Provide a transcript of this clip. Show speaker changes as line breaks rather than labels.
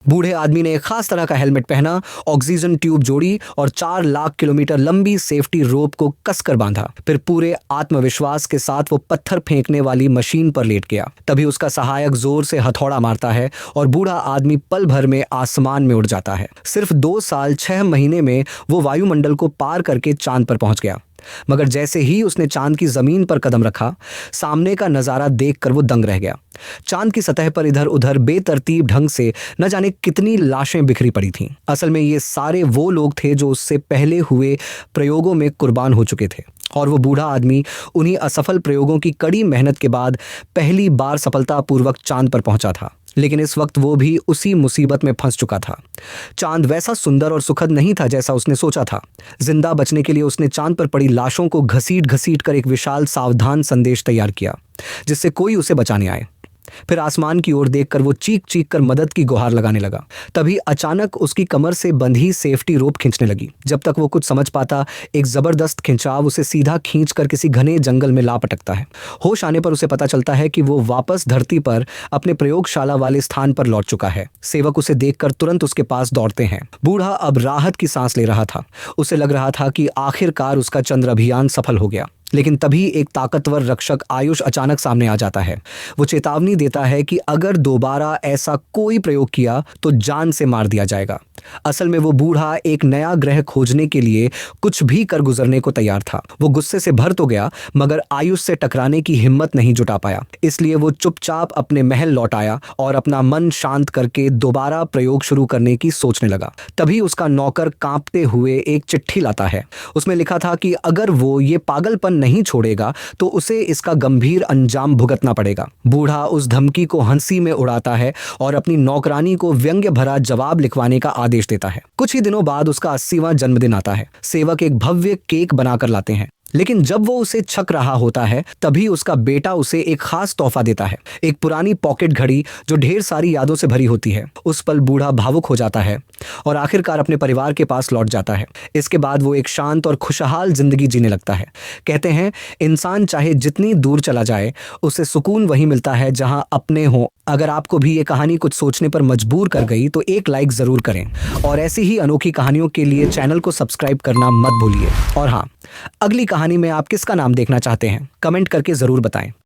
बूढ़े आदमी ने एक खास तरह का हेलमेट पहना, ऑक्सीजन ट्यूब जोड़ी और 4 लाख किलोमीटर लंबी सेफ्टी रोप को कसकर बांधा। फिर पूरे आत्मविश्वास के साथ वो पत्थर फेंकने वाली मशीन पर लेट गया। तभी उसका सहायक जोर से हथौड़ा मारता है और बूढ़ा आदमी पल भर में आसमान में उड़ जाता है। सिर्फ 2 साल 6 महीने में वो वायुमंडल को पार करके चांद पर पहुंच गया। मगर जैसे ही उसने चांद की जमीन पर कदम रखा, सामने का नजारा देखकर वो दंग रह गया। चांद की सतह पर इधर उधर बेतरतीब ढंग से न जाने कितनी लाशें बिखरी पड़ी थीं। असल में ये सारे वो लोग थे जो उससे पहले हुए प्रयोगों में कुर्बान हो चुके थे, और वो बूढ़ा आदमी उन्हीं असफल प्रयोगों की कड़ी मेहनत के बाद पहली बार सफलतापूर्वक चांद पर पहुंचा था। लेकिन इस वक्त वो भी उसी मुसीबत में फंस चुका था। चांद वैसा सुंदर और सुखद नहीं था जैसा उसने सोचा था। जिंदा बचने के लिए उसने चांद पर पड़ी लाशों को घसीट घसीट कर एक विशाल सावधान संदेश तैयार किया, जिससे कोई उसे बचाने आए। फिर आसमान की ओर देखकर वो चीख चीख कर मदद की गुहार लगाने लगा। तभी अचानक उसकी कमर से बंधी सेफ्टी रोप खींचने लगी। जब तक वो कुछ समझ पाता, एक जबरदस्त खिंचाव उसे सीधा खींचकर किसी घने जंगल में ला पटकता है। होश आने पर उसे पता चलता है कि वो वापस धरती पर अपने प्रयोगशाला वाले स्थान पर लौट चुका है। सेवक उसे देखकर तुरंत उसके पास दौड़ते हैं। बूढ़ा अब राहत की सांस ले रहा था। उसे लग रहा था कि आखिरकार उसका चंद्र अभियान सफल हो गया। लेकिन तभी एक ताकतवर रक्षक आयुष अचानक सामने आ जाता है। वो चेतावनी देता है कि अगर दोबारा ऐसा कोई प्रयोग किया तो जान से मार दिया जाएगा। असल में वो बूढ़ा एक नया ग्रह खोजने के लिए कुछ भी कर गुजरने को तैयार था। वो गुस्से से भर तो गया, मगर आयुष से टकराने की हिम्मत नहीं जुटा पाया। इसलिए वो चुपचाप अपने महल लौट आया और अपना मन शांत करके दोबारा प्रयोग शुरू करने की सोचने लगा। तभी उसका नौकर कांपते हुए एक चिट्ठी लाता है। उसमें लिखा था कि अगर वो ये पागलपन नहीं छोड़ेगा तो उसे इसका गंभीर अंजाम भुगतना पड़ेगा। बूढ़ा उस धमकी को हंसी में उड़ाता है और अपनी नौकरानी को व्यंग्य भरा जवाब लिखवाने का आदेश देता है। कुछ ही दिनों बाद उसका 80वां जन्मदिन आता है। सेवक एक भव्य केक बनाकर लाते हैं, लेकिन जब वो उसे छक रहा होता है तभी उसका बेटा उसे एक खास तोहफा देता है, एक पुरानी पॉकेट घड़ी जो ढेर सारी यादों से भरी होती है। उस पल बूढ़ा भावुक हो जाता है और आखिरकार अपने परिवार के पास लौट जाता है। इसके बाद वो एक शांत और खुशहाल जिंदगी जीने लगता है। कहते हैं, इंसान चाहे जितनी दूर चला जाए, उसे सुकून वहीं मिलता है जहां अपने हों। अगर आपको भी ये कहानी कुछ सोचने पर मजबूर कर गई तो एक लाइक जरूर करें, और ऐसी ही अनोखी कहानियों के लिए चैनल को सब्सक्राइब करना मत भूलिए। और हाँ, अगली कहानी में आप किसका नाम देखना चाहते हैं, कमेंट करके जरूर बताएं।